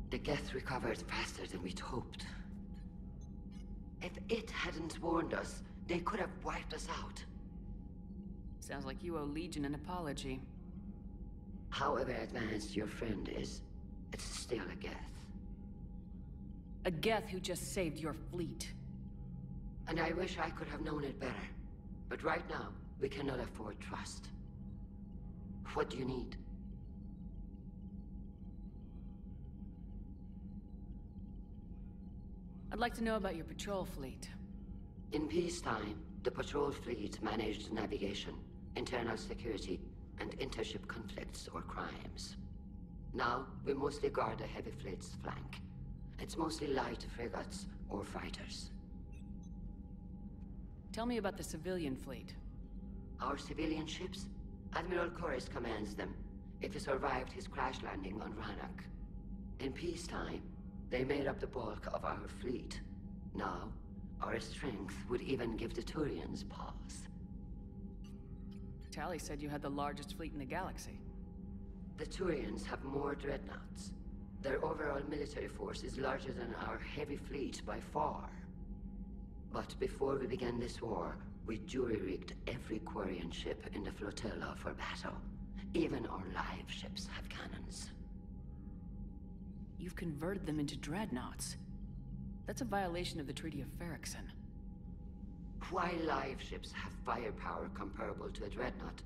The Geth recovered faster than we'd hoped. If it hadn't warned us, they could have wiped us out. Sounds like you owe Legion an apology. However advanced your friend is, it's still a Geth. A Geth who just saved your fleet. And I wish I could have known it better. But right now, we cannot afford trust. What do you need? I'd like to know about your patrol fleet. In peacetime, the patrol fleet managed navigation, internal security, and intership conflicts or crimes. Now, we mostly guard the heavy fleet's flank. It's mostly light frigates or fighters. Tell me about the civilian fleet. Our civilian ships? Admiral Corus commands them. It survived his crash landing on Rannoch. In peacetime, they made up the bulk of our fleet. Now, our strength would even give the Turians pause. Tali said you had the largest fleet in the galaxy. The Turians have more dreadnoughts. Their overall military force is larger than our heavy fleet by far. But before we began this war, we jury-rigged every Quarian ship in the flotilla for battle. Even our live ships have cannons. You've converted them into dreadnoughts. That's a violation of the Treaty of Ferrixon. While live ships have firepower comparable to a dreadnought,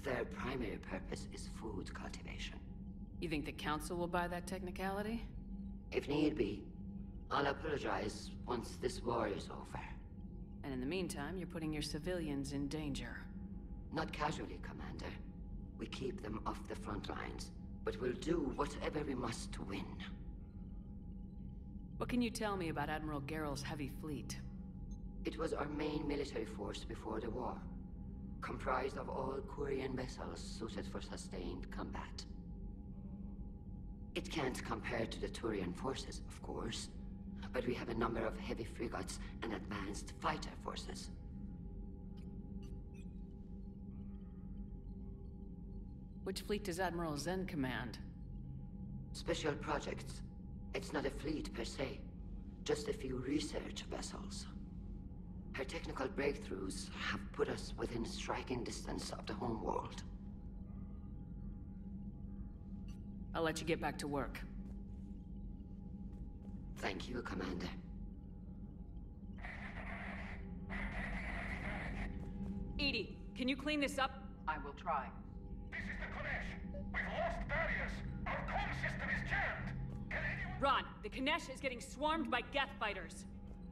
their primary purpose is food cultivation. You think the Council will buy that technicality? If need be, I'll apologize once this war is over. And in the meantime, you're putting your civilians in danger. Not casually, Commander. We keep them off the front lines, but we'll do whatever we must to win. What can you tell me about Admiral Geral's heavy fleet? It was our main military force before the war, comprised of all Quarian vessels suited for sustained combat. It can't compare to the Turian forces, of course, but we have a number of heavy frigates and advanced fighter forces. Which fleet does Admiral Zen command? Special projects. It's not a fleet per se, just a few research vessels. Her technical breakthroughs have put us within striking distance of the homeworld. I'll let you get back to work. Thank you, Commander. Edie, can you clean this up? I will try. This is the Konesh. We've lost barriers. Our comm system is jammed. Can anyone... Ron, the Kanesh is getting swarmed by Geth fighters.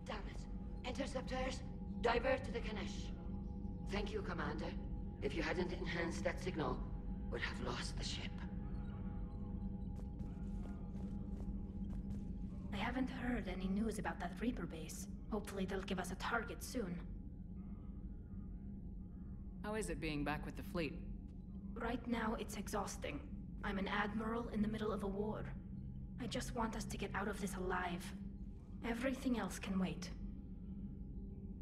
Damn it. Interceptors, divert to the Ganesh. Thank you, Commander. If you hadn't enhanced that signal, we'd have lost the ship. I haven't heard any news about that Reaper base. Hopefully they'll give us a target soon. How is it being back with the fleet? Right now, it's exhausting. I'm an admiral in the middle of a war. I just want us to get out of this alive. Everything else can wait.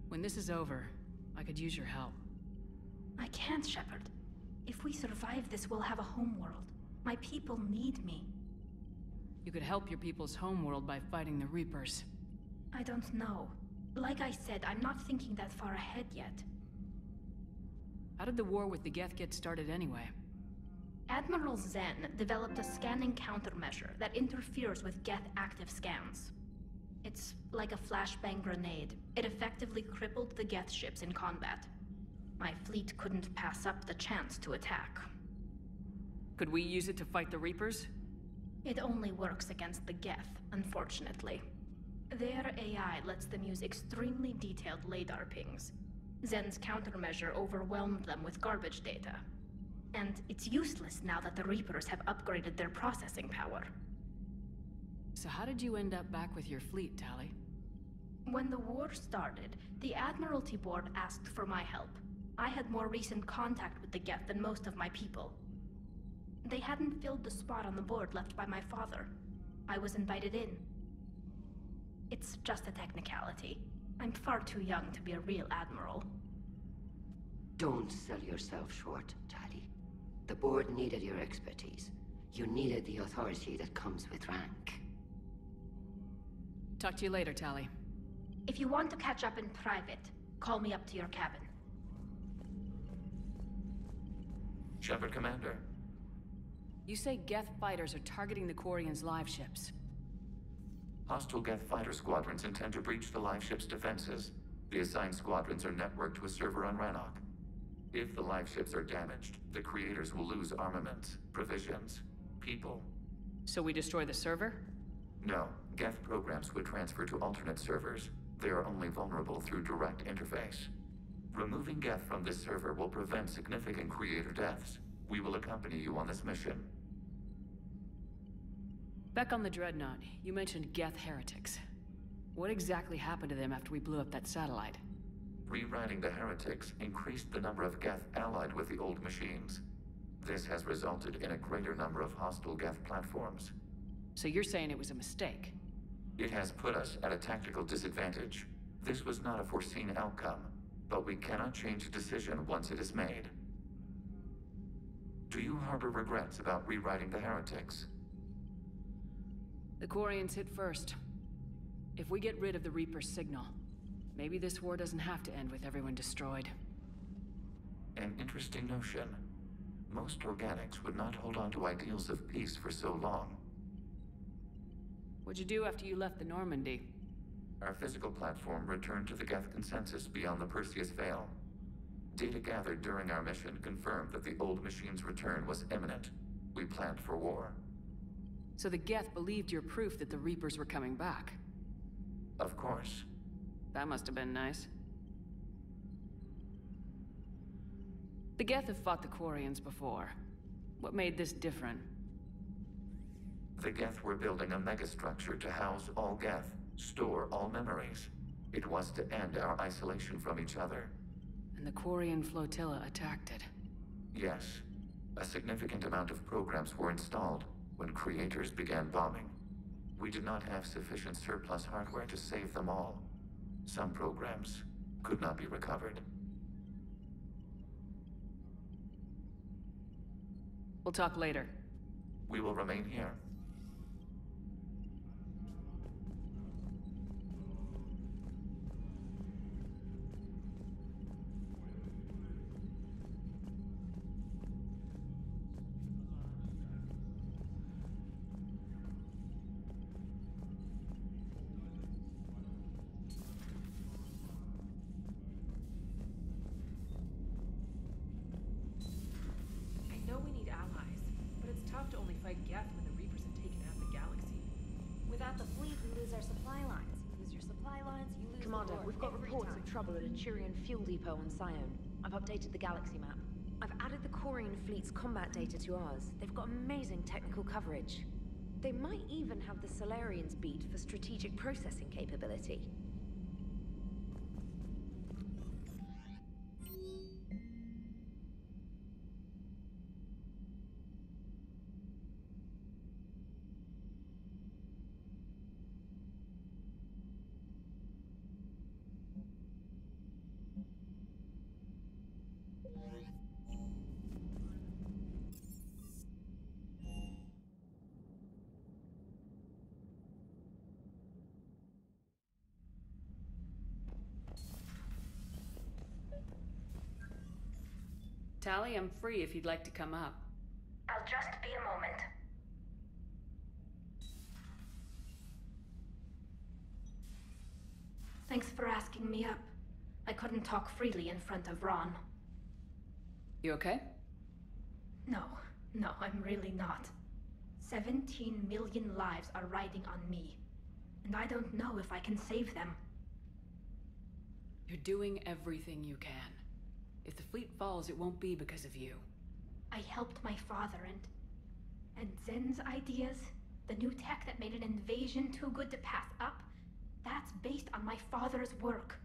When this is over, I could use your help. I can't, Shepard. If we survive this, we'll have a homeworld. My people need me. You could help your people's homeworld by fighting the Reapers. I don't know. Like I said, I'm not thinking that far ahead yet. How did the war with the Geth get started anyway? Admiral Zen developed a scanning countermeasure that interferes with Geth active scans. It's like a flashbang grenade. It effectively crippled the Geth ships in combat. My fleet couldn't pass up the chance to attack. Could we use it to fight the Reapers? It only works against the Geth, unfortunately. Their AI lets them use extremely detailed LADAR pings. Zen's countermeasure overwhelmed them with garbage data. And it's useless now that the Reapers have upgraded their processing power. So how did you end up back with your fleet, Tali? When the war started, the Admiralty Board asked for my help. I had more recent contact with the Geth than most of my people. They hadn't filled the spot on the board left by my father. I was invited in. It's just a technicality. I'm far too young to be a real admiral. Don't sell yourself short, Tali. The board needed your expertise. You needed the authority that comes with rank. Talk to you later, Tali. If you want to catch up in private, call me up to your cabin. Shepard, Commander. You say Geth fighters are targeting the Quarians' live ships. Hostile Geth fighter squadrons intend to breach the live ship's defenses. The assigned squadrons are networked to a server on Rannoch. If the live ships are damaged, the creators will lose armaments, provisions, people. So we destroy the server? No, Geth programs would transfer to alternate servers. They are only vulnerable through direct interface. Removing Geth from this server will prevent significant creator deaths. We will accompany you on this mission. Back on the Dreadnought, you mentioned Geth heretics. What exactly happened to them after we blew up that satellite? Rewriting the heretics increased the number of Geth allied with the old machines. This has resulted in a greater number of hostile Geth platforms. So you're saying it was a mistake? It has put us at a tactical disadvantage. This was not a foreseen outcome, but we cannot change a decision once it is made. Do you harbor regrets about rewriting the heretics? The Quarians hit first. If we get rid of the Reaper's signal, maybe this war doesn't have to end with everyone destroyed. An interesting notion. Most organics would not hold on to ideals of peace for so long. What'd you do after you left the Normandy? Our physical platform returned to the Geth consensus beyond the Perseus Veil. Data gathered during our mission confirmed that the old machine's return was imminent. We planned for war. So the Geth believed your proof that the Reapers were coming back? Of course. That must have been nice. The Geth have fought the Quarians before. What made this different? The Geth were building a megastructure to house all Geth, store all memories. It was to end our isolation from each other. And the Quarian flotilla attacked it. Yes. A significant amount of programs were installed when creators began bombing. We did not have sufficient surplus hardware to save them all. Some programs could not be recovered. We'll talk later. We will remain here. To only fight Geth when the Reapers have taken out the galaxy. Without the fleet, we lose our supply lines. You lose your supply lines, you lose Commander, the war we've got every reports time. of trouble at a Turian fuel depot on Sione. I've updated the galaxy map. I've added the Quarian fleet's combat data to ours. They've got amazing technical coverage. They might even have the Solarians beat for strategic processing capability. Tali, I'm free if you'd like to come up. I'll just be a moment. Thanks for asking me up. I couldn't talk freely in front of Ron. You okay? No, I'm really not. 17 million lives are riding on me, and I don't know if I can save them. You're doing everything you can. If the fleet falls, it won't be because of you. I helped my father and Zen's ideas, the new tech that made an invasion too good to pass up, that's based on my father's work.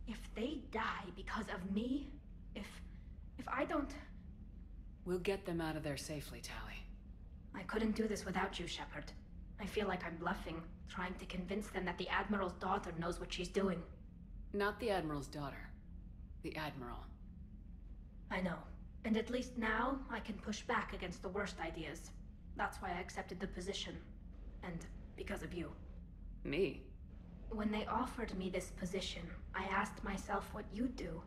If they die because of me, if I don't... We'll get them out of there safely, Tali. I couldn't do this without you, Shepard. I feel like I'm bluffing, trying to convince them that the Admiral's daughter knows what she's doing. Not the Admiral's daughter. The Admiral. I know. And at least now, I can push back against the worst ideas. That's why I accepted the position. And because of you. Me? When they offered me this position, I asked myself what you'd do.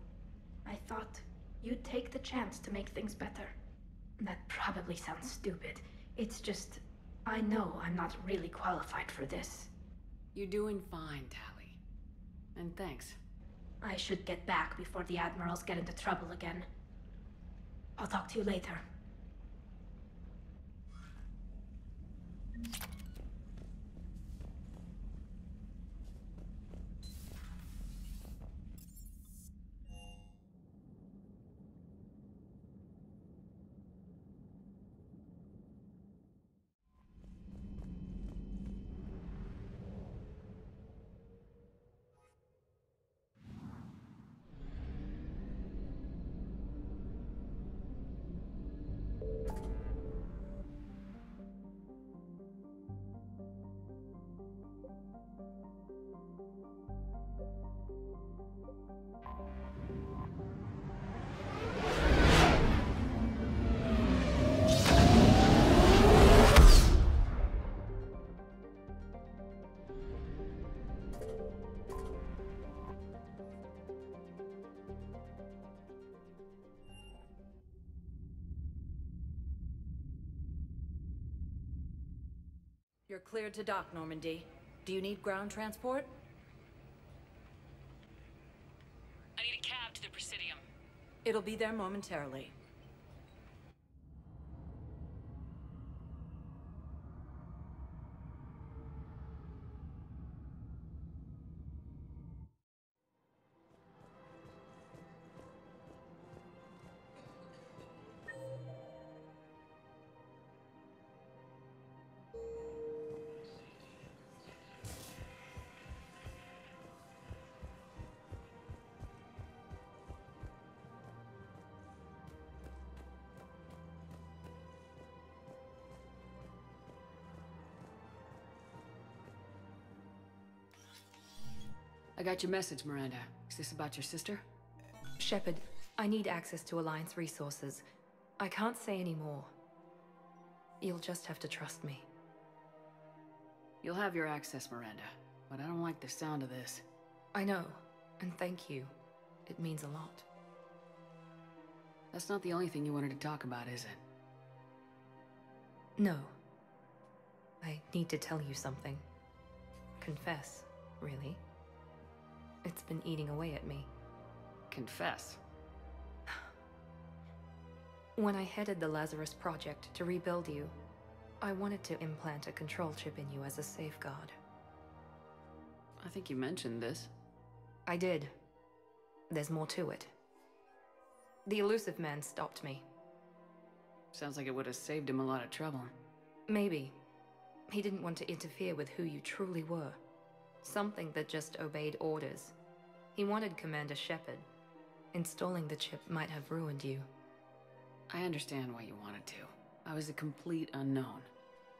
I thought you'd take the chance to make things better. That probably sounds stupid. It's just, I know I'm not really qualified for this. You're doing fine, Tally. And thanks. I should get back before the Admirals get into trouble again. I'll talk to you later. You're cleared to dock, Normandy. Do you need ground transport? I need a cab to the Presidium. It'll be there momentarily. I got your message, Miranda. Is this about your sister? Shepard, I need access to Alliance resources. I can't say any more. You'll just have to trust me. You'll have your access, Miranda. But I don't like the sound of this. I know, and thank you. It means a lot. That's not the only thing you wanted to talk about, is it? No. I need to tell you something. Confess, really. It's been eating away at me. Confess. When I headed the Lazarus Project to rebuild you, I wanted to implant a control chip in you as a safeguard. I think you mentioned this. I did. There's more to it. The elusive man stopped me. Sounds like it would have saved him a lot of trouble. Maybe. He didn't want to interfere with who you truly were. Something that just obeyed orders. He wanted Commander Shepard. Installing the chip might have ruined you. I understand why you wanted to. I was a complete unknown.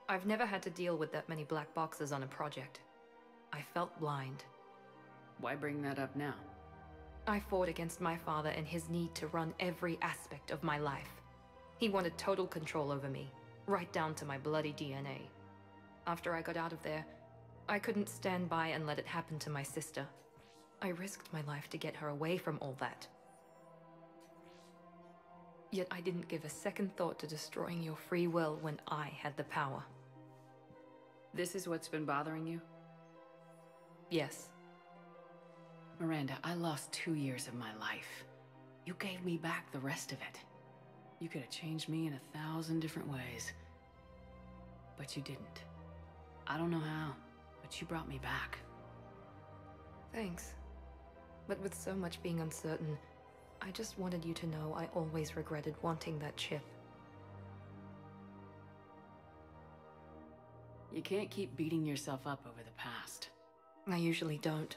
I've never had to deal with that many black boxes on a project. I felt blind. Why bring that up now? I fought against my father and his need to run every aspect of my life. He wanted total control over me, right down to my bloody DNA. After I got out of there, I couldn't stand by and let it happen to my sister. I risked my life to get her away from all that. Yet I didn't give a second thought to destroying your free will when I had the power. This is what's been bothering you? Yes. Miranda, I lost 2 years of my life. You gave me back the rest of it. You could have changed me in 1,000 different ways. But you didn't. I don't know how, but you brought me back. Thanks. But with so much being uncertain, I just wanted you to know I always regretted wanting that chip. You can't keep beating yourself up over the past. I usually don't.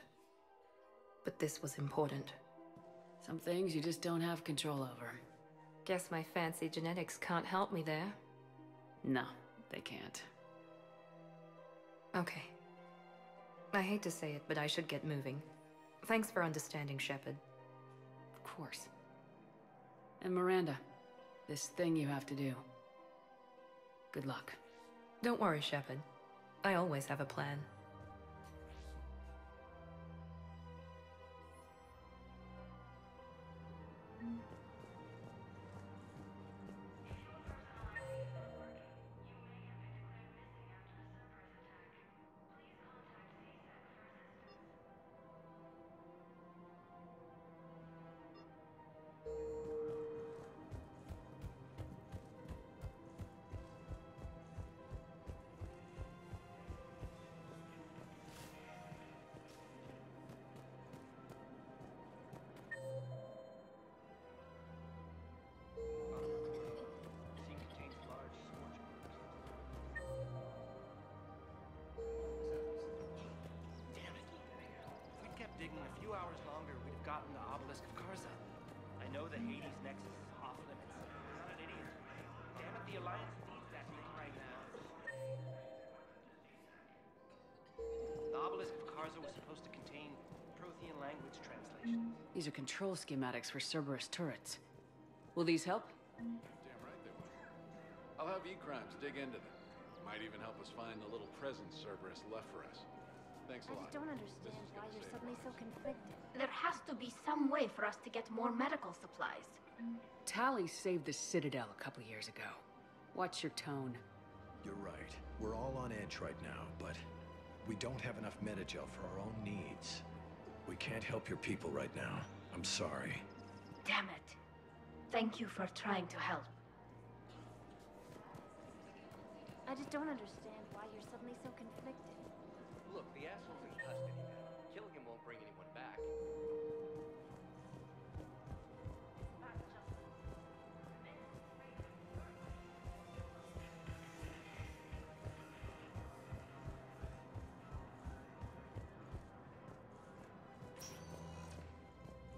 But this was important. Some things you just don't have control over. Guess my fancy genetics can't help me there. No, they can't. Okay. I hate to say it, but I should get moving. Thanks for understanding, Shepard. Of course. And Miranda, this thing you have to do. Good luck. Don't worry, Shepard. I always have a plan. Alliance needs that thing right now. The obelisk of Karza was supposed to contain Prothean language translations. These are control schematics for Cerberus turrets. Will these help? Damn right they will. I'll have E-Crimes dig into them. Might even help us find the little presents Cerberus left for us. Thanks a I lot. just don't understand why you're suddenly so conflicted. There has to be some way for us to get more medical supplies. Tali saved the Citadel a couple years ago. Watch your tone. You're right. We're all on edge right now, but we don't have enough Metagel for our own needs. We can't help your people right now. I'm sorry. Damn it. Thank you for trying to help. I just don't understand why you're suddenly so conflicted. Look, the asshole's in custody now. Killing him won't bring anyone back.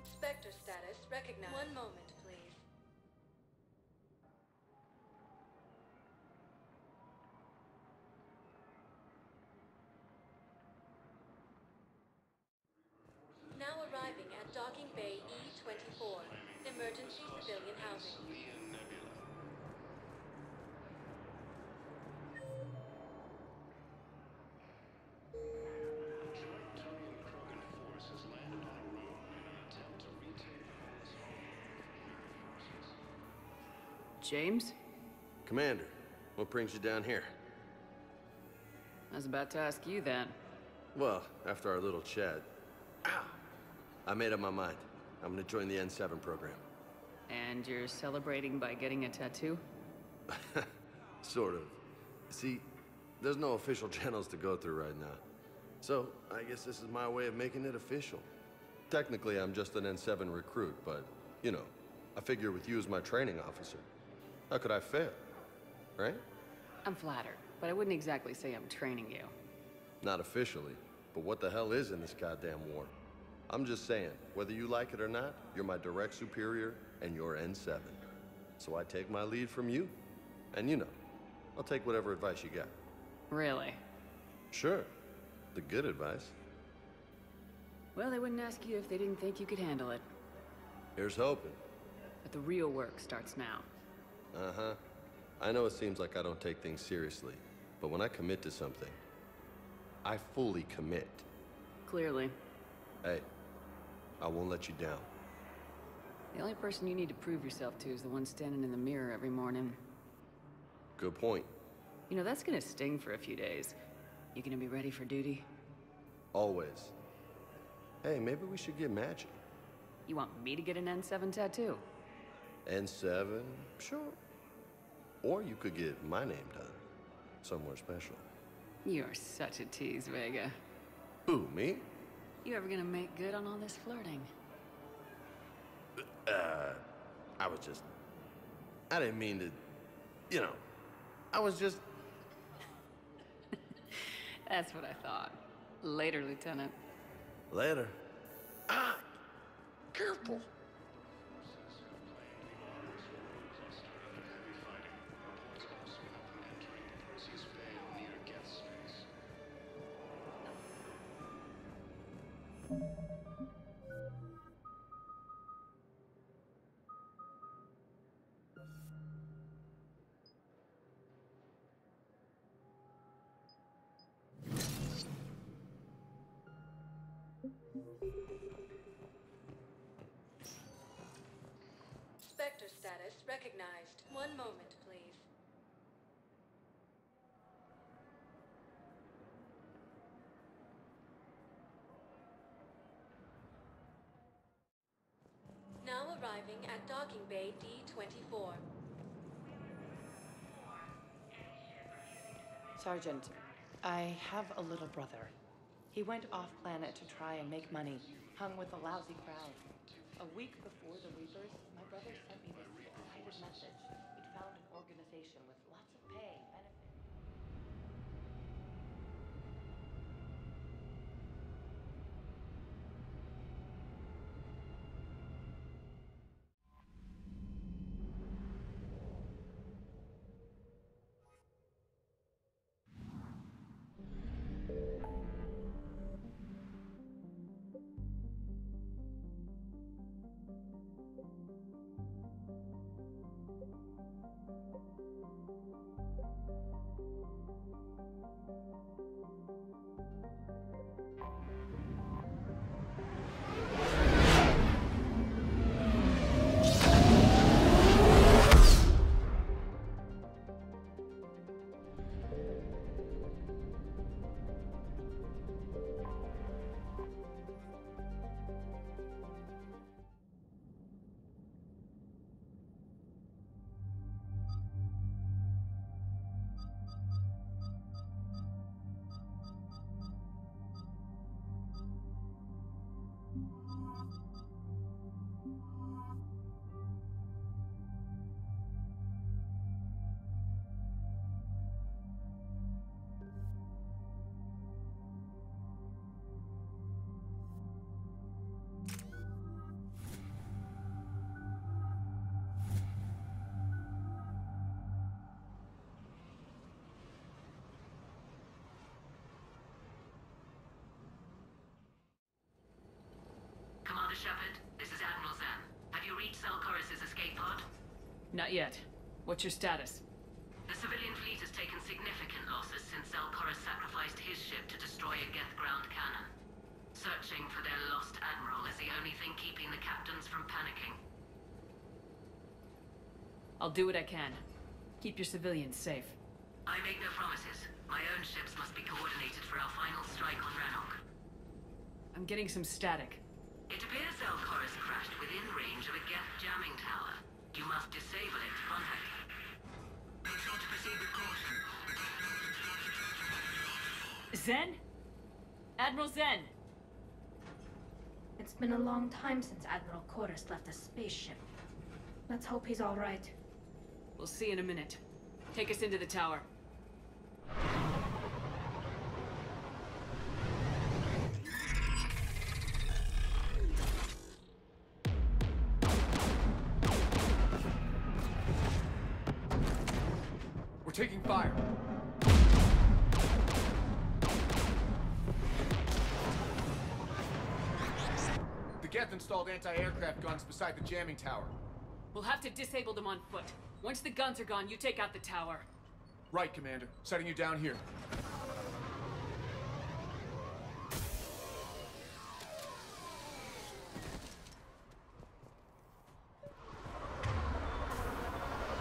Spectre status recognized. One moment, please. Now arriving at Docking Bay E-24. Emergency civilian housing. James? Commander, what brings you down here? I was about to ask you that. Well, after our little chat, I made up my mind. I'm gonna join the N7 program. And you're celebrating by getting a tattoo? Sort of. See, there's no official channels to go through right now. So, I guess this is my way of making it official. Technically, I'm just an N7 recruit, but, you know, I figure with you as my training officer, how could I fail? Right? I'm flattered, but I wouldn't exactly say I'm training you. Not officially, but what the hell is in this goddamn war? I'm just saying, whether you like it or not, you're my direct superior, and you're N7. So I take my lead from you. And you know, I'll take whatever advice you got. Really? Sure. The good advice. Well, they wouldn't ask you if they didn't think you could handle it. Here's hoping. But the real work starts now. Uh-huh. I know it seems like I don't take things seriously, but when I commit to something, I fully commit. Clearly. Hey, I won't let you down. The only person you need to prove yourself to is the one standing in the mirror every morning. Good point. You know, that's gonna sting for a few days. You gonna be ready for duty? Always. Hey, maybe we should get matching. You want me to get an N7 tattoo? N7? Sure. Or you could get my name done. Somewhere special. You're such a tease, Vega. Who, me? You ever gonna make good on all this flirting? I didn't mean to, you know, I was just... That's what I thought. Later, Lieutenant. Later. Ah! Careful! Spectre status recognized. One moment, please. Now arriving at Docking Bay D-24. Sergeant, I have a little brother. He went off-planet to try and make money, hung with a lousy crowd. A week before the Reapers, my brother sent me this excited message. He'd found an organization with lots of pay, benefits. Commander Shepard, this is Admiral Zan. Have you reached Salkoris' escape pod? Not yet. What's your status? The civilian fleet has taken significant losses since Salkoris sacrificed his ship to destroy a Geth ground cannon. Searching for their lost admiral is the only thing keeping the captains from panicking. I'll do what I can. Keep your civilians safe. I make no promises. My own ships must be coordinated for our final strike on Rannoch. I'm getting some static. It appears Salkoris crashed within range of a Geth jamming tower. You must disable it to contact it. Make sure to proceed with caution. Zen? Admiral Zen! It's been a long time since Admiral Koris left a spaceship. Let's hope he's all right. We'll see in a minute. Take us into the tower. We're taking fire. The Geth installed anti-aircraft guns beside the jamming tower. We'll have to disable them on foot. Once the guns are gone, you take out the tower. Right, Commander. Setting you down here.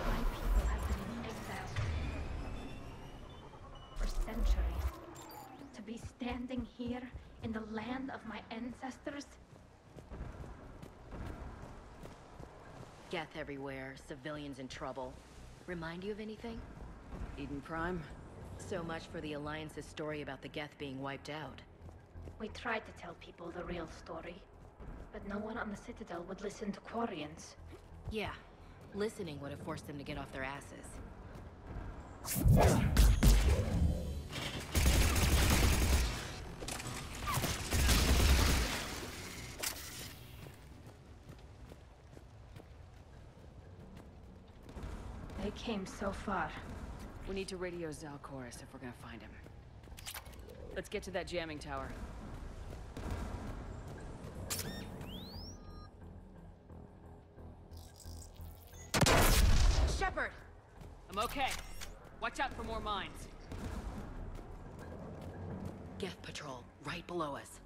My people have been in exile for centuries. To be standing here in the land of my ancestors? Geth everywhere, civilians in trouble. Remind you of anything? Eden Prime? So much for the Alliance's story about the Geth being wiped out. We tried to tell people the real story, but no one on the Citadel would listen to Quarians. Yeah, listening would have forced them to get off their asses. They came so far. We need to radio Zalkoris if we're gonna find him. Let's get to that jamming tower. Shepard! I'm okay. Watch out for more mines. Geth patrol, right below us.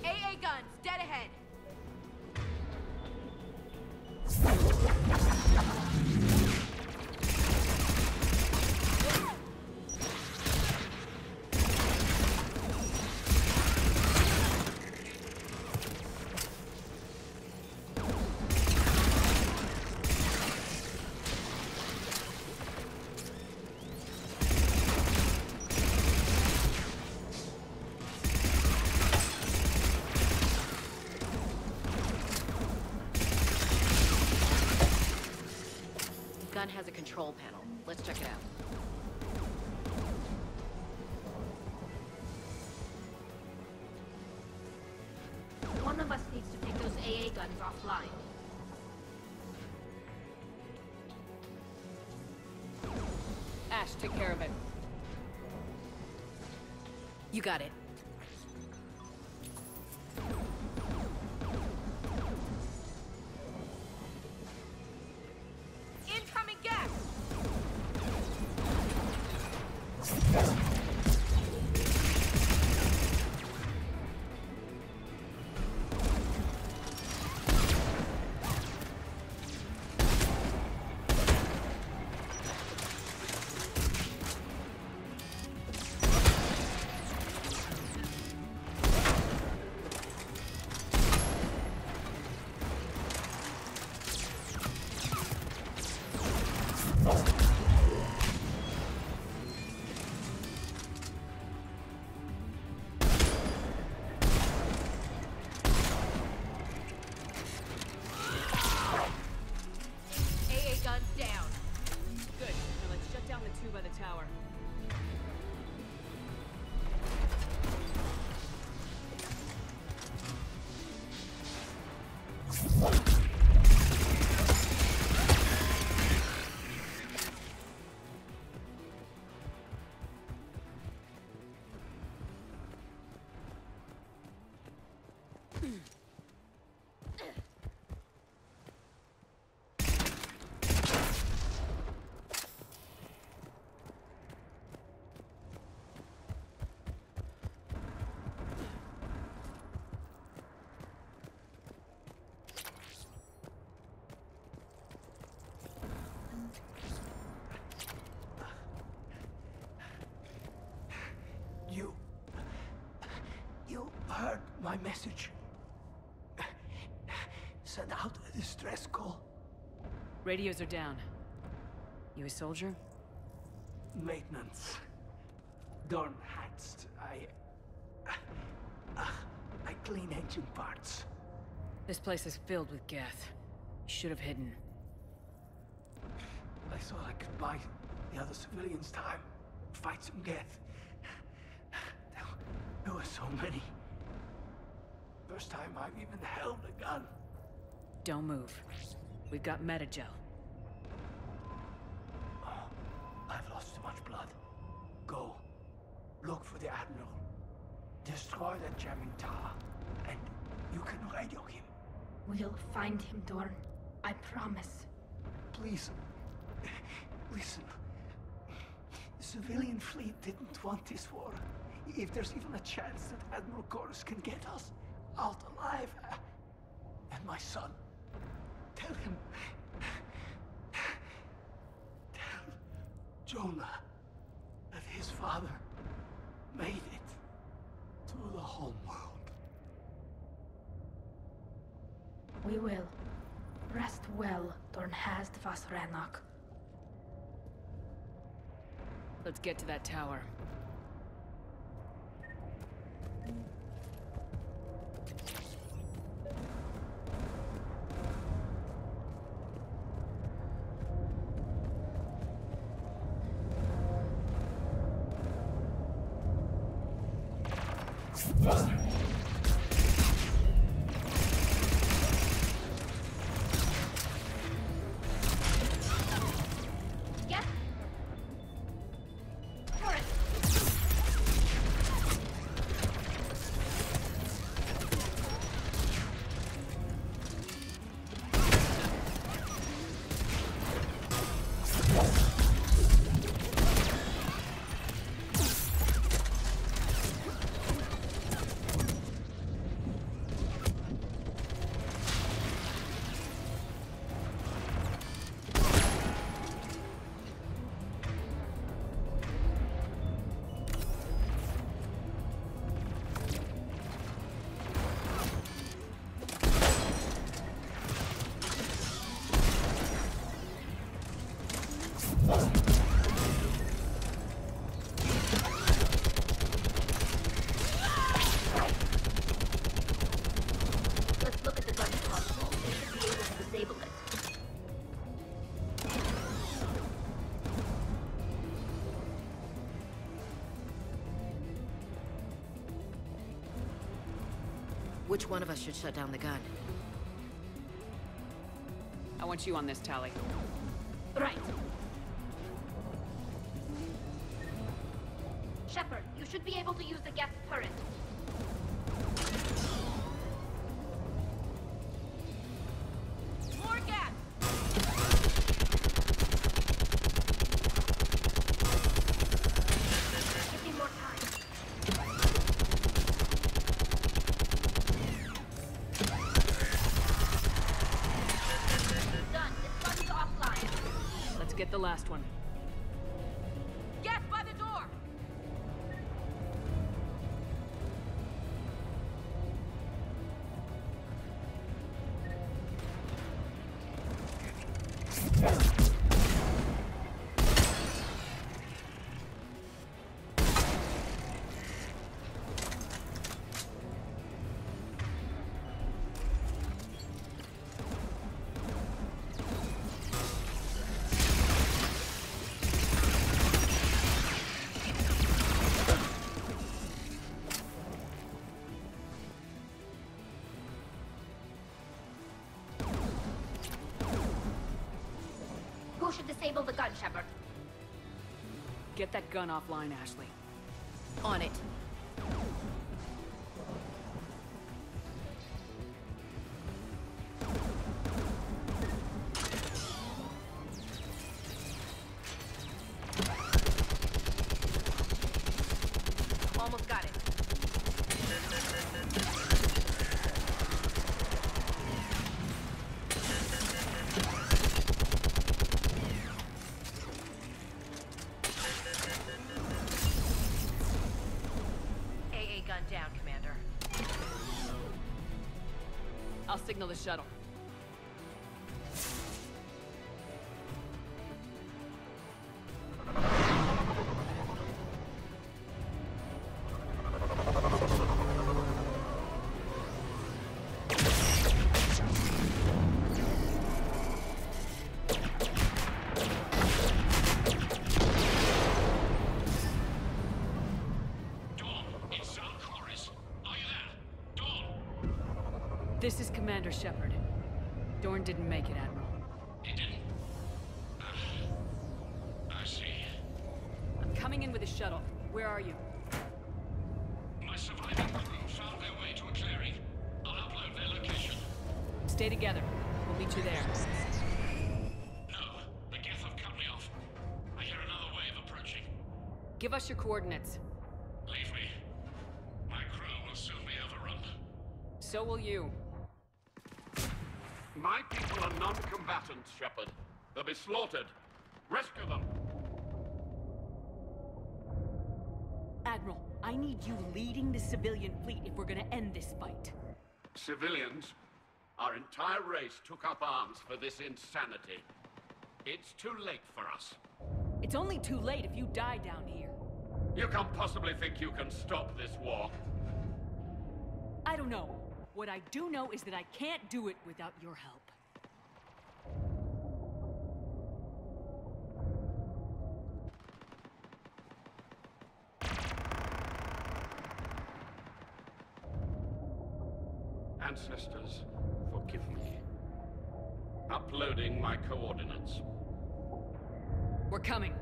AA guns, dead ahead. gun has a control panel. Let's check it out. One of us needs to take those AA guns offline. Ash, take care of it. You got it. Incoming gas! You heard my message. Send out a distress call. Radios are down. You a soldier? Maintenance. Dorn hats. I clean engine parts. This place is filled with Geth. You should have hidden. I thought I could buy the other civilians time. Fight some Geth. There were so many. First time I've even held a gun. Don't move. We've got metagel. Oh, I've lost too much blood. Go. Look for the Admiral. Destroy that jamming tower. And you can radio him. We'll find him, Dorn. I promise. Please. Listen. The civilian fleet didn't want this war. If there's even a chance that Admiral Chorus can get us out alive. And my son. Tell him. Tell Jonah that his father made it to the home world. We will. Rest well, Dornhazd vas Rannoch. Let's get to that tower. Which one of us should shut down the gun? I want you on this, Tally. Right. Shepard, you should be able to use the gas turret. More gas! 15 more times. Done. This gun's offline. Let's get the last one. Gas by the door! Who should disable the gun, Shepard? Get that gun offline, Ashley. On it. Almost got it. AA gun down, Commander. I'll signal the shuttle. This is Commander Shepard. Dorn didn't make it, Admiral. He didn't? I see. I'm coming in with a shuttle. Where are you? My surviving crew found their way to a clearing. I'll upload their location. Stay together. We'll meet you there. No, the Geth have cut me off. I hear another wave approaching. Give us your coordinates. Leave me. My crew will soon be overrun. So will you. My people are non-combatants, Shepard. They'll be slaughtered. Rescue them! Admiral, I need you leading the civilian fleet if we're gonna end this fight. Civilians? Our entire race took up arms for this insanity. It's too late for us. It's only too late if you die down here. You can't possibly think you can stop this war. I don't know. What I do know is that I can't do it without your help. Ancestors, forgive me. Uploading my coordinates. We're coming.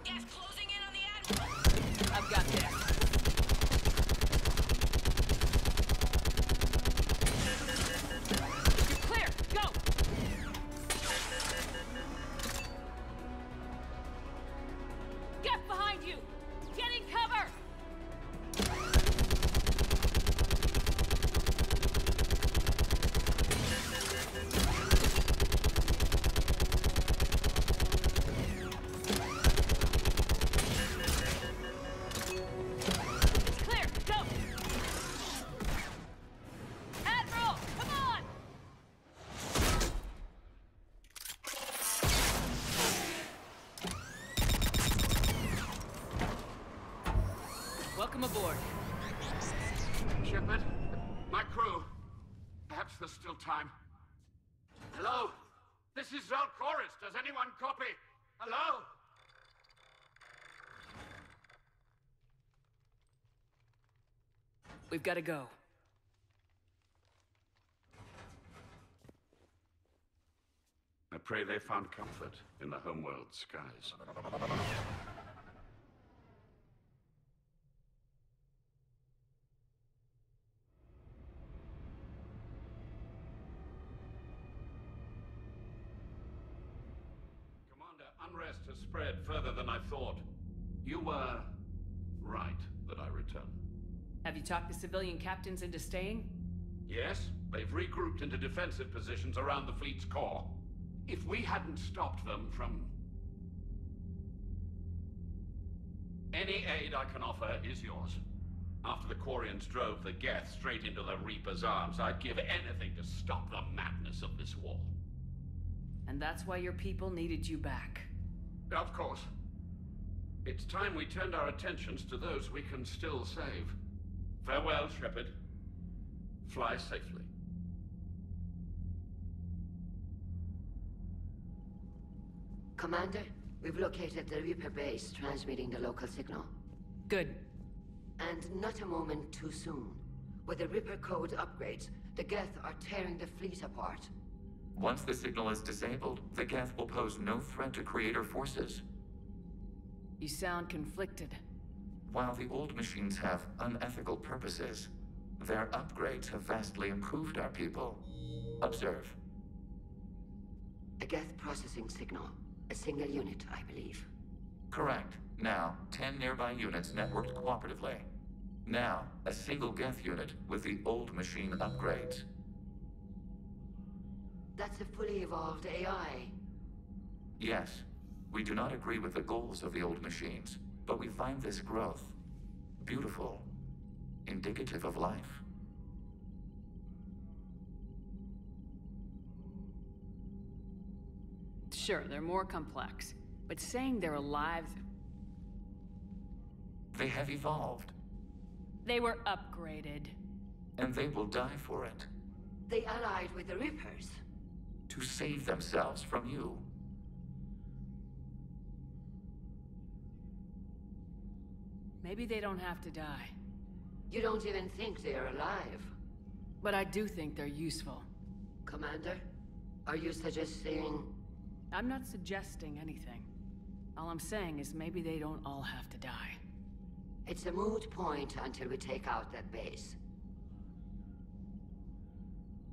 Gas closing in on the Admiral! I've got this. You're clear! Go! Get behind you! Get in cover! Welcome aboard. Shepard, my crew. Perhaps there's still time. Hello? This is Zalchorus. Does anyone copy? Hello? We've got to go. I pray they found comfort in the homeworld skies. Commander, unrest has spread further than I thought. You were right that I return. Have you talked the civilian captains into staying? Yes, they've regrouped into defensive positions around the fleet's core. If we hadn't stopped them from... Any aid I can offer is yours. After the Quarians drove the Geth straight into the Reaper's arms, I'd give anything to stop the madness of this war. And that's why your people needed you back. Of course. It's time we turned our attentions to those we can still save. Farewell, Shepard. Fly safely. Commander, we've located the Reaper base transmitting the local signal. Good. And not a moment too soon. With the Reaper code upgrades, the Geth are tearing the fleet apart. Once the signal is disabled, the Geth will pose no threat to Creator forces. You sound conflicted. While the old machines have unethical purposes, their upgrades have vastly improved our people. Observe. A Geth processing signal. A single unit, I believe. Correct. Now, 10 nearby units networked cooperatively. Now, a single Geth unit with the old machine upgrades. That's a fully evolved AI. Yes. We do not agree with the goals of the old machines, but we find this growth beautiful, indicative of life. Sure, they're more complex, but saying they're alive... They have evolved. They were upgraded. And they will die for it. They allied with the Reapers. To save themselves from you. Maybe they don't have to die. You don't even think they're alive. But I do think they're useful. Commander, are you suggesting... I'm not suggesting anything. All I'm saying is maybe they don't all have to die. It's a moot point until we take out that base.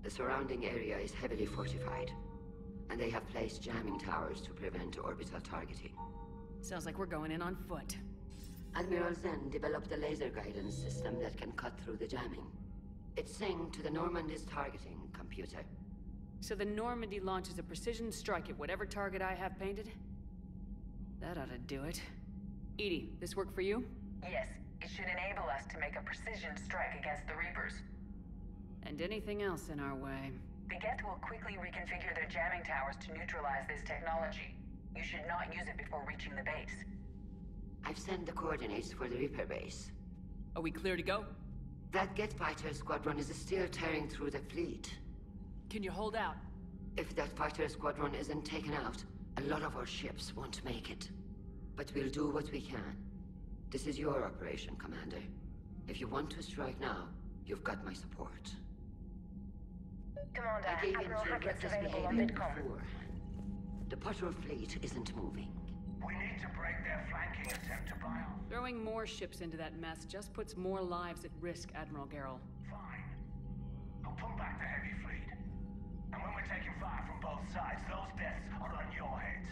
The surrounding area is heavily fortified, and they have placed jamming towers to prevent orbital targeting. Sounds like we're going in on foot. Admiral Zen developed a laser guidance system that can cut through the jamming. It's synced to the Normandy's targeting computer. So the Normandy launches a precision strike at whatever target I have painted? That ought to do it. Edie, this work for you? Yes, it should enable us to make a precision strike against the Reapers. And anything else in our way. The Geth will quickly reconfigure their jamming towers to neutralize this technology. You should not use it before reaching the base. I've sent the coordinates for the Reaper base. Are we clear to go? That Geth fighter squadron is still tearing through the fleet. Can you hold out? If that fighter squadron isn't taken out, a lot of our ships won't make it. But we'll do what we can. This is your operation, Commander. If you want to strike now, you've got my support. Commander, I gave in Admiral to Hackett's reckless available on behavior Midcom. beforehand. The patrol fleet isn't moving. We need to break their flanking attempt to Bile. Throwing more ships into that mess just puts more lives at risk, Admiral Garrel. Fine. I'll pull back the heavy fleet. And when we're taking fire from both sides, those deaths are on your heads.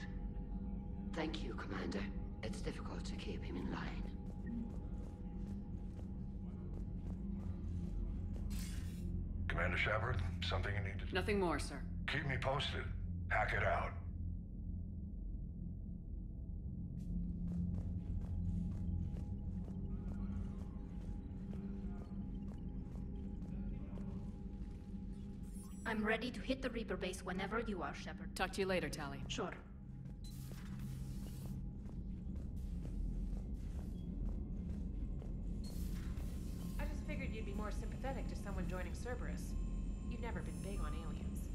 Thank you, Commander. It's difficult to keep him in line. Commander Shepard, something you need to... Nothing more, sir. Keep me posted. Hackett out. I'm ready to hit the Reaper base whenever you are, Shepard. Talk to you later, Tali. Sure. I just figured you'd be more sympathetic to someone joining Cerberus. You've never been big on aliens.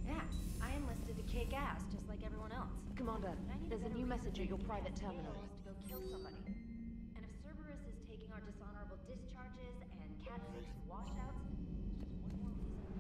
Yeah, I enlisted to kick ass, just like everyone else. Commander, there's a new message at your private terminal. To go kill somebody. And if Cerberus is taking our dishonorable discharges and Cat 6 washouts, it's just one more reason.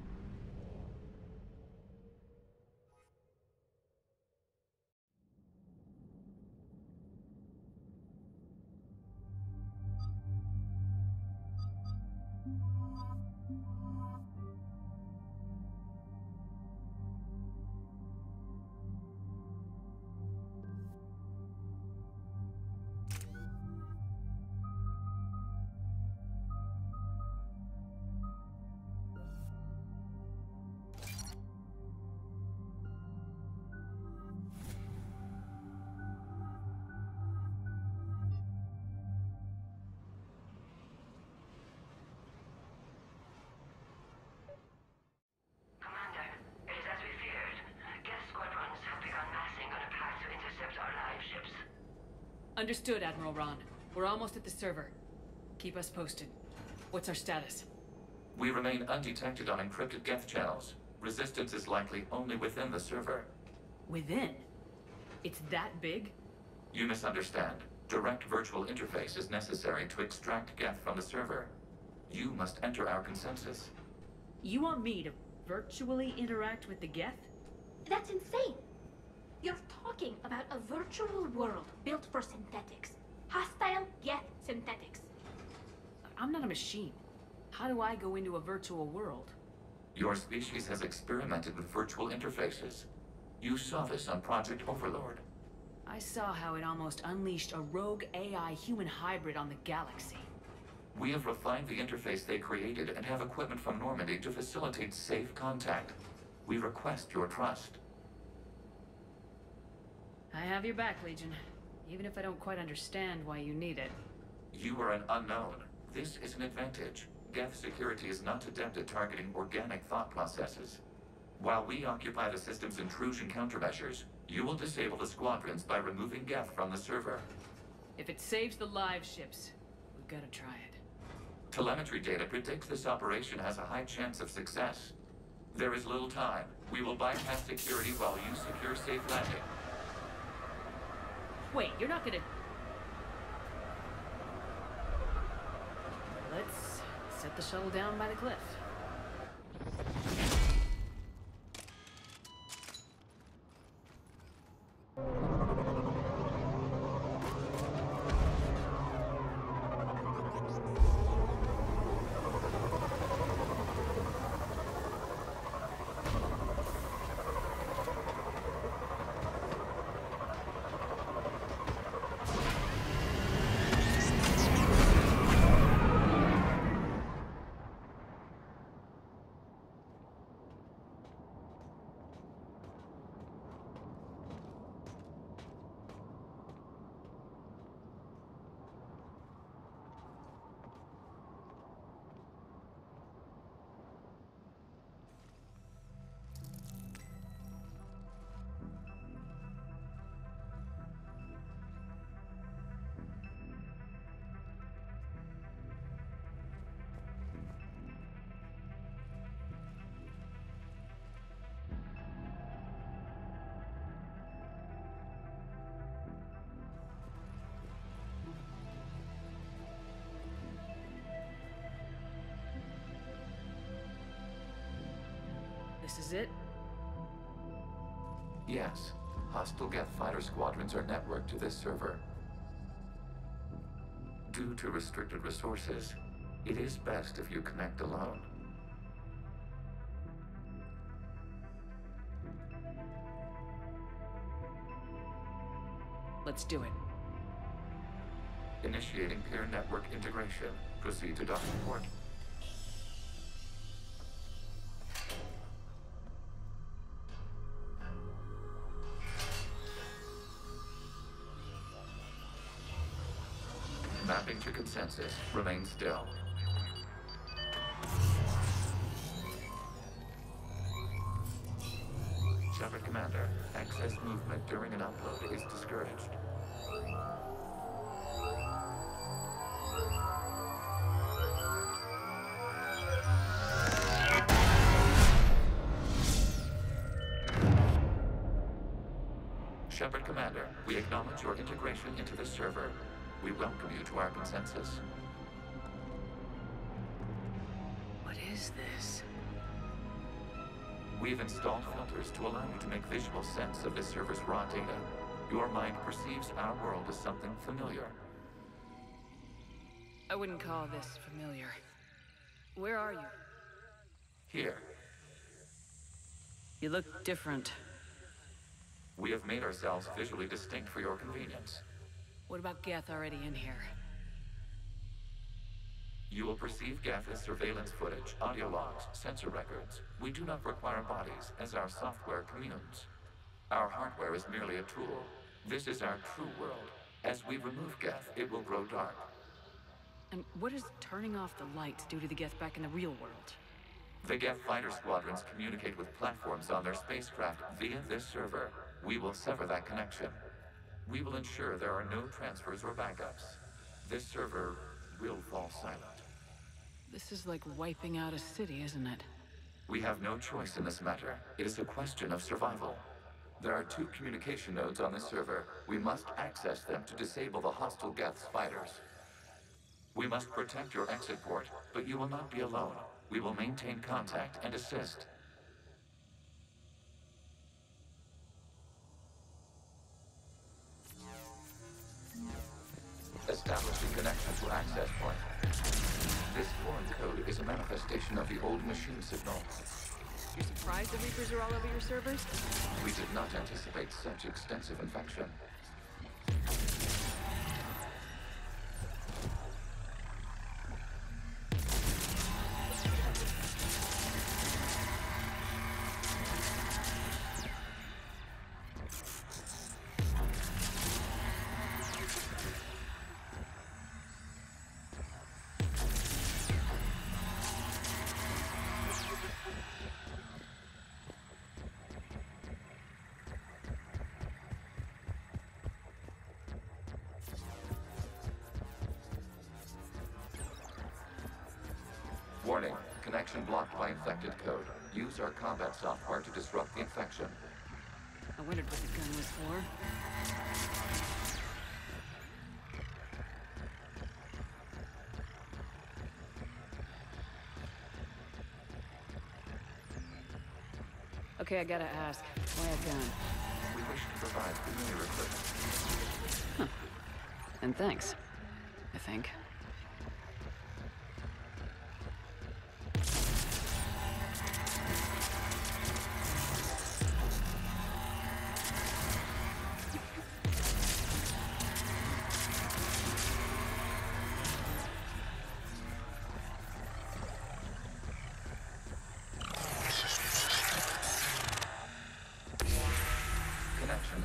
Commander, it is as we feared. Geth squadrons have begun massing on a path to intercept our live ships. Understood, Admiral Ron. We're almost at the server. Keep us posted. What's our status? We remain undetected on encrypted Geth channels. Resistance is likely only within the server. Within? It's that big? You misunderstand. Direct virtual interface is necessary to extract Geth from the server. You must enter our consensus. You want me to virtually interact with the Geth? That's insane! You're talking about a virtual world built for synthetics. Hostile Geth synthetics. I'm not a machine. How do I go into a virtual world? Your species has experimented with virtual interfaces. You saw this on Project Overlord. I saw how it almost unleashed a rogue AI human hybrid on the galaxy. We have refined the interface they created and have equipment from Normandy to facilitate safe contact. We request your trust. I have your back, Legion. Even if I don't quite understand why you need it. You are an unknown. This is an advantage. Geth security is not adept at targeting organic thought processes. While we occupy the system's intrusion countermeasures, you will disable the squadrons by removing Geth from the server. If it saves the live ships, we've got to try it. Telemetry data predicts this operation has a high chance of success. There is little time. We will bypass security while you secure safe landing. Wait, you're not gonna... Let's set the shuttle down by the cliff. This is it? Yes. Hostile Geth fighter squadrons are networked to this server. Due to restricted resources, it is best if you connect alone. Let's do it. Initiating peer network integration. Proceed to docking port. Mapping to consensus. Remain still. Shepard Commander, excess movement during an upload is discouraged. Shepard Commander, we acknowledge your integration into the server. We welcome you to our consensus. What is this? We've installed filters to allow you to make visual sense of this server's raw data. Your mind perceives our world as something familiar. I wouldn't call this familiar. Where are you? Here. You look different. We have made ourselves visually distinct for your convenience. What about Geth already in here? You will perceive Geth as surveillance footage, audio logs, sensor records. We do not require bodies, as our software communes. Our hardware is merely a tool. This is our true world. As we remove Geth, it will grow dark. And what does turning off the lights do to the Geth back in the real world? The Geth fighter squadrons communicate with platforms on their spacecraft via this server. We will sever that connection. We will ensure there are no transfers or backups. This server will fall silent. This is like wiping out a city, isn't it? We have no choice in this matter. It is a question of survival. There are 2 communication nodes on this server. We must access them to disable the hostile Geth's fighters. We must protect your exit port, but you will not be alone. We will maintain contact and assist. Establishing connection to access point. This foreign code is a manifestation of the old machine signal. You're surprised the Reapers are all over your servers? We did not anticipate such extensive infection. Warning, connection blocked by infected code. Use our combat software to disrupt the infection. I wondered what the gun was for. Okay, I gotta ask, why a gun? We wish to provide familiar equipment. Huh. And thanks, I think.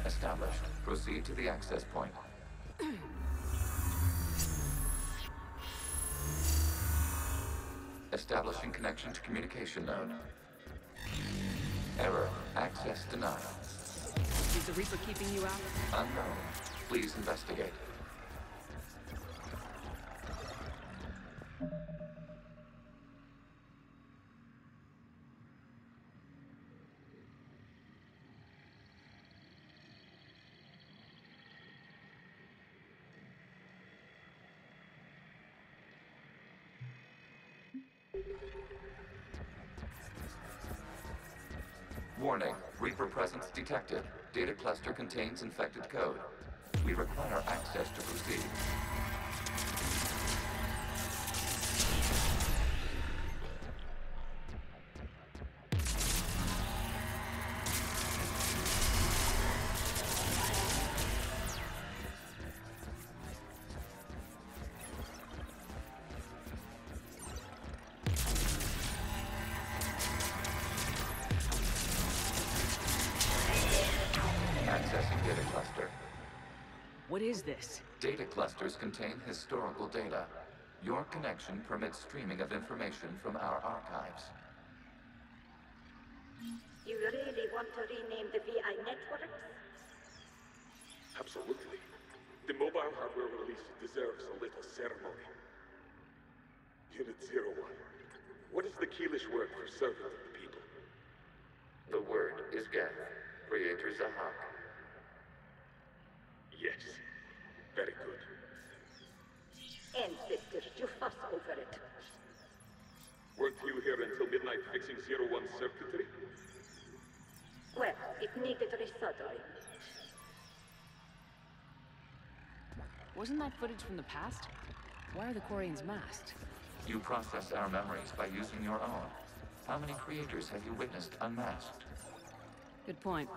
Established. Proceed to the access point. Establishing connection to communication node. Error. Access denied. Is the Reaper keeping you out? Unknown. Please investigate. Warning, Reaper presence detected. Data cluster contains infected code. We require access to proceed. Accessing data cluster. What is this? Data clusters contain historical data. Your connection permits streaming of information from our archives. You really want to rename the VI networks? Absolutely. The mobile hardware release deserves a little ceremony. Unit 01. What is the Keelish word for servant of the people? The word is Geth. Creator Zahak. Yes. Very good. Ancestors, you fuss over it. Weren't you here until midnight fixing 01 circuitry? Well, it needed resoldering. Wasn't that footage from the past? Why are the Quarians masked? You process our memories by using your own. How many creators have you witnessed unmasked? Good point.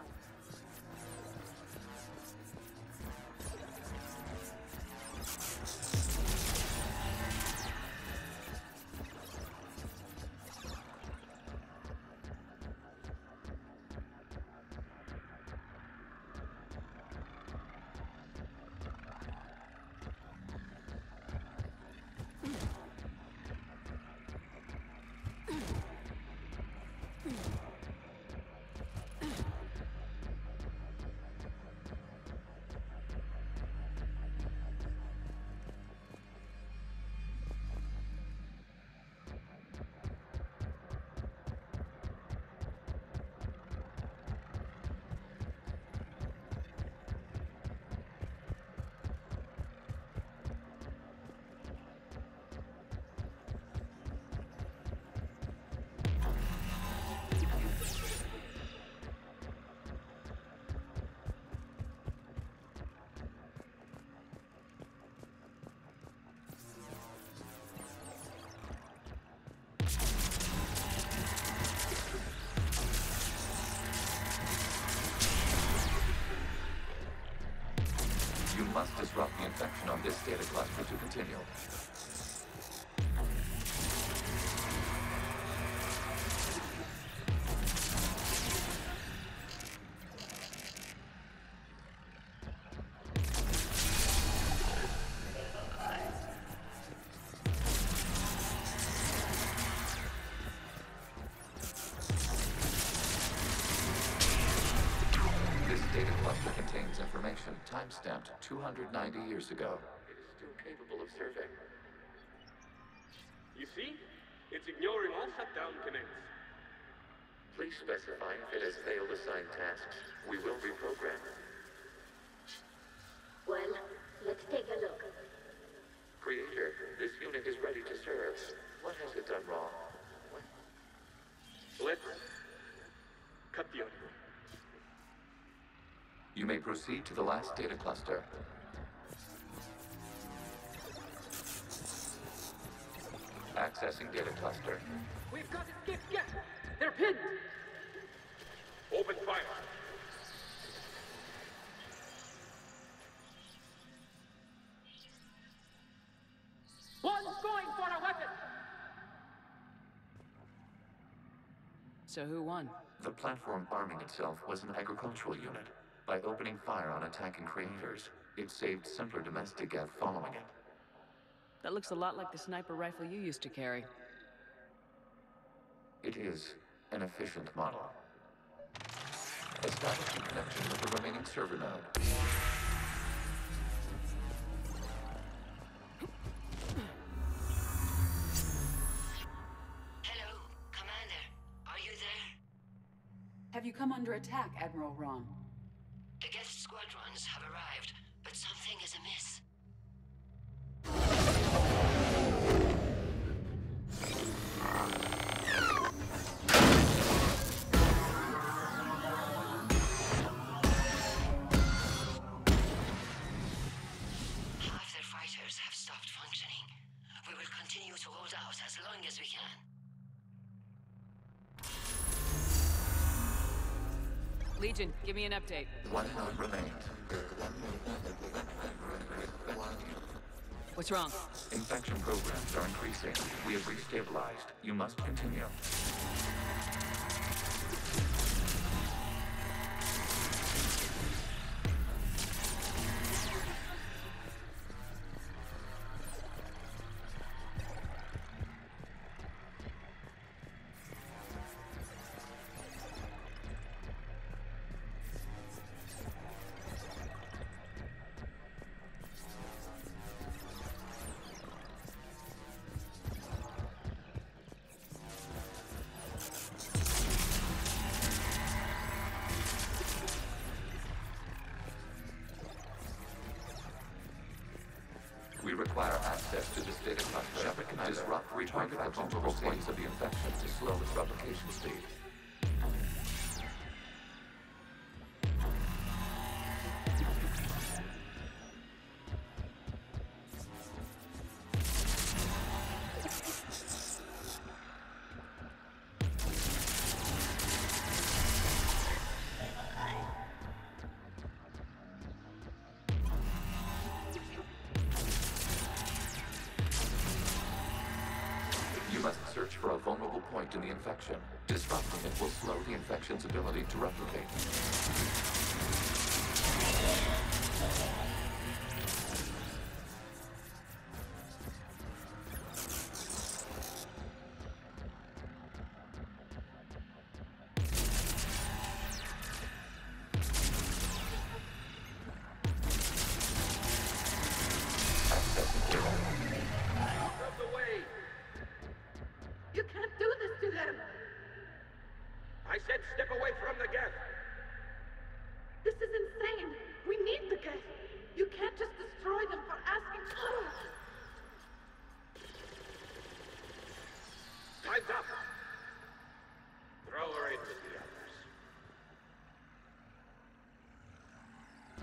You must disrupt the infection on this data cluster to continue. Time-stamped 290 years ago. It is still capable of serving. You see? It's ignoring all shutdown connects. Please specify if it has failed assigned tasks. We will reprogram. Well, let's take a look. Creator, this unit is ready to serve. What has it done wrong? Let's cut the audio. You may proceed to the last data cluster. Accessing data cluster. We've got escape yet! They're pinned! Open fire! One's going for a weapon! So who won? The platform arming itself was an agricultural unit. By opening fire on attacking creators, it saved simpler domestic Geth following it. That looks a lot like the sniper rifle you used to carry. It is an efficient model. Establishing connection with the remaining server node. Hello, Commander. Are you there? Have you come under attack, Admiral Ron? The Geth squadrons have arrived, but something is amiss. Half their fighters have stopped functioning. We will continue to hold out as long as we can. Legion, give me an update. One node remains. What's wrong? Infection programs are increasing. We have restabilized. You must continue. We require access to this data cluster. Shepard Commander, disrupt retarget the vulnerable points of the infection to slow its replication speed. Search for a vulnerable point in the infection. Disrupting it will slow the infection's ability to replicate.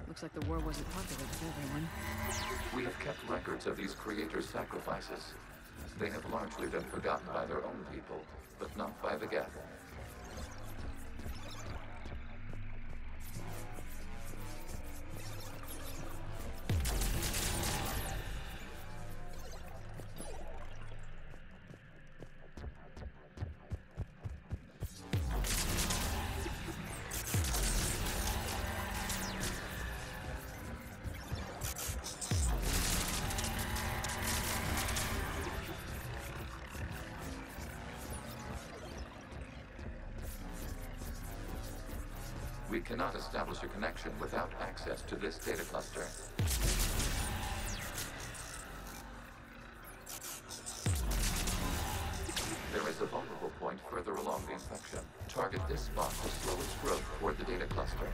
Looks like the war wasn't popular with everyone. We have kept records of these creators' sacrifices. They have largely been forgotten by their own people, but not by the Geth. We cannot establish a connection without access to this data cluster. There is a vulnerable point further along the infection. Target this spot to slow its growth toward the data cluster.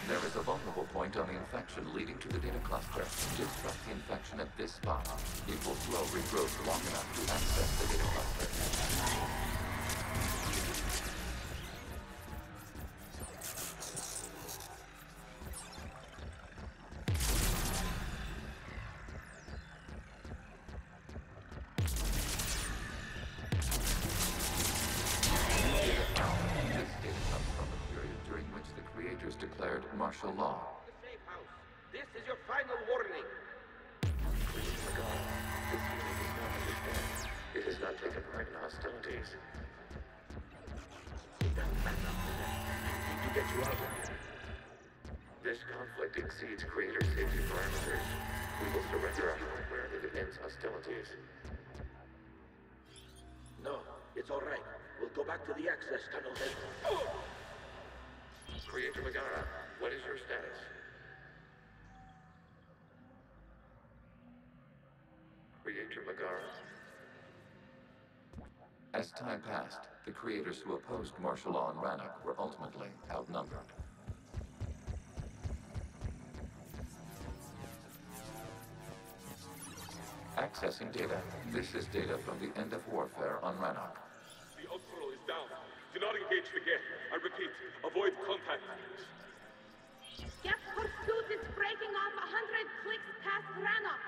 There is a vulnerable point on the infection leading to the data cluster. Disrupt the infection at this spot. It will slow regrowth long enough to access the data cluster. Declared martial law. The safe house. This is your final warning. Please, my God, this unit does not understand. It has not taken part in hostilities. It doesn't matter. We need to get you out of here. This conflict exceeds creator safety parameters. We will surrender our hardware if it ends hostilities. No, it's all right. We'll go back to the access tunnel then. Creator Megara, what is your status? Creator Megara. As time passed, the creators who opposed martial law in Rannoch were ultimately outnumbered. Accessing data. This is data from the end of warfare on Rannoch. The Ultral is down. Do not engage the Geth. I repeat, avoid contact. Geth pursuit is breaking off 100 clicks past Rannoch.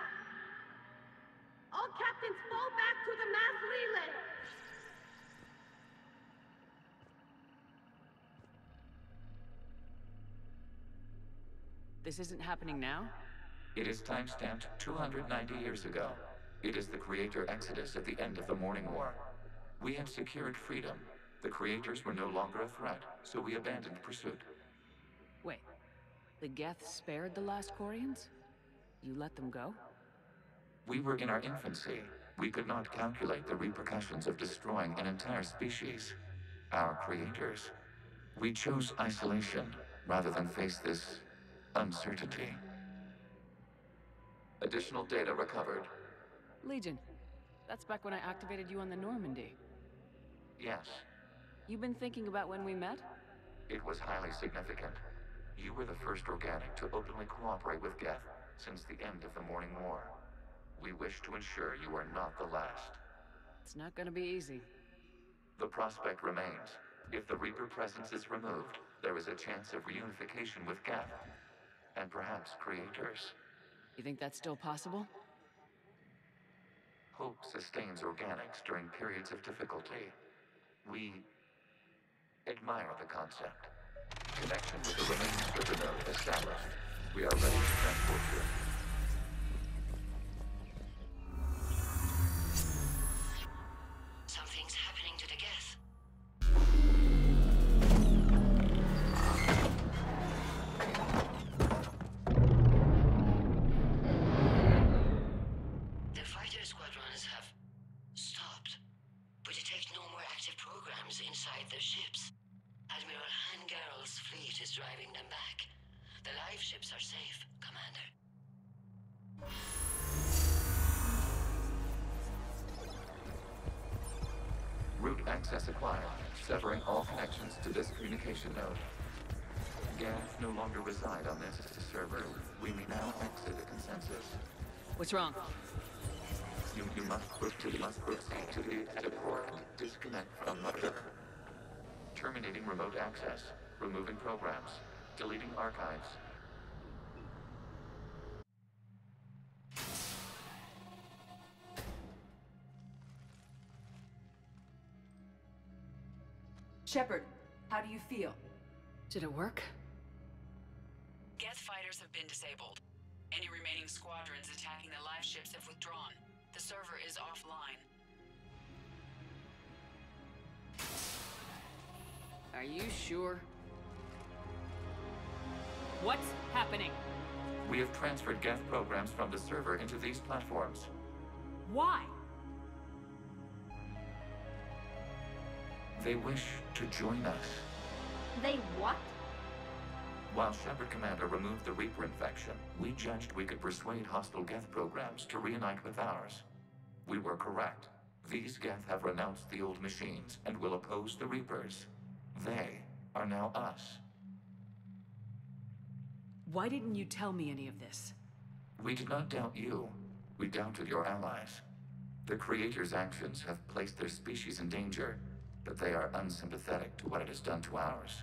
All captains fall back to the mass relay. This isn't happening now? It is time-stamped 290 years ago. It is the creator exodus at the end of the Morning War. We had secured freedom. The creators were no longer a threat, so we abandoned pursuit. Wait, the Geth spared the last Quarians? You let them go? We were in our infancy. We could not calculate the repercussions of destroying an entire species. Our creators. We chose isolation rather than face this uncertainty. Additional data recovered. Legion, That's back when I activated you on the Normandy. Yes, You've been thinking about when we met? it was highly significant. You were the first organic to openly cooperate with Geth since the end of the Morning War. We wish to ensure you are not the last. It's not gonna be easy. The prospect remains. If the Reaper presence is removed, there is a chance of reunification with Geth. And perhaps creators. You think that's still possible? Hope sustains organics during periods of difficulty. We admire the concept. Connection with the remaining citadel established. We are ready to transport you. Something's happening to the Geth. The fighter squadrons have stopped. We detect no more active programs inside their ships. Admiral Hangarl's fleet is driving them back. The live ships are safe, Commander. Route access acquired, severing all connections to this communication node. Geth no longer reside on this server. We may now exit the consensus. What's wrong? You must proceed to the exit port. Disconnect from the... Terminating remote access. Removing programs. Deleting archives. Shepard, how do you feel? Did it work? Geth fighters have been disabled. Any remaining squadrons attacking the live ships have withdrawn. The server is offline. Are you sure? What's happening? We have transferred Geth programs from the server into these platforms. Why? They wish to join us. They what? While Shepard Commander removed the Reaper infection, we judged we could persuade hostile Geth programs to reunite with ours. We were correct. These Geth have renounced the old machines and will oppose the Reapers. They are now us. Why didn't you tell me any of this? We did not doubt you. We doubted your allies. The Creator's actions have placed their species in danger, but they are unsympathetic to what it has done to ours.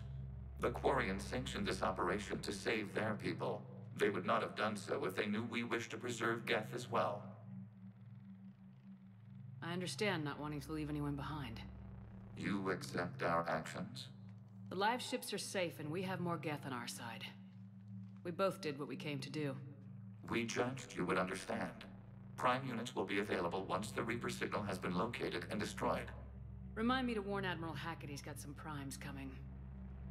The Quarians sanctioned this operation to save their people. They would not have done so if they knew we wished to preserve Geth as well. I understand not wanting to leave anyone behind. You accept our actions? The live ships are safe and we have more Geth on our side. We both did what we came to do. We judged you would understand. Prime units will be available once the Reaper signal has been located and destroyed. Remind me to warn Admiral Hackett he's got some primes coming.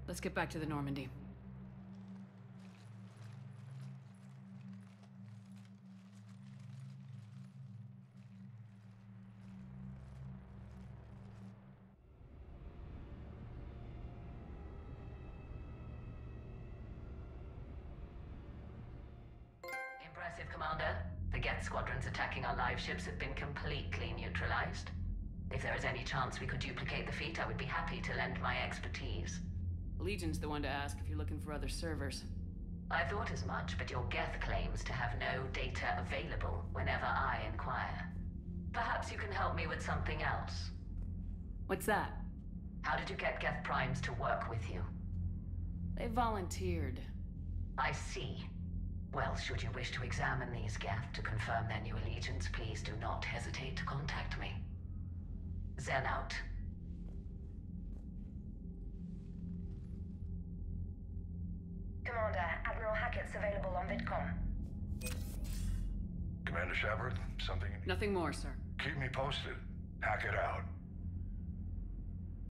Let's get back to the Normandy. Impressive, Commander. The Geth squadrons attacking our live ships have been completely neutralized. If there is any chance we could duplicate the feat, I would be happy to lend my expertise. Legion's the one to ask if you're looking for other servers. I thought as much, but your Geth claims to have no data available whenever I inquire. Perhaps you can help me with something else. What's that? How did you get Geth primes to work with you? They volunteered. I see. Well, should you wish to examine these Geth to confirm their new allegiance, please do not hesitate to contact me. Zen out. Commander, Admiral Hackett's available on VidCom. Commander Shepard, something... Nothing more, sir. Keep me posted. Hackett out.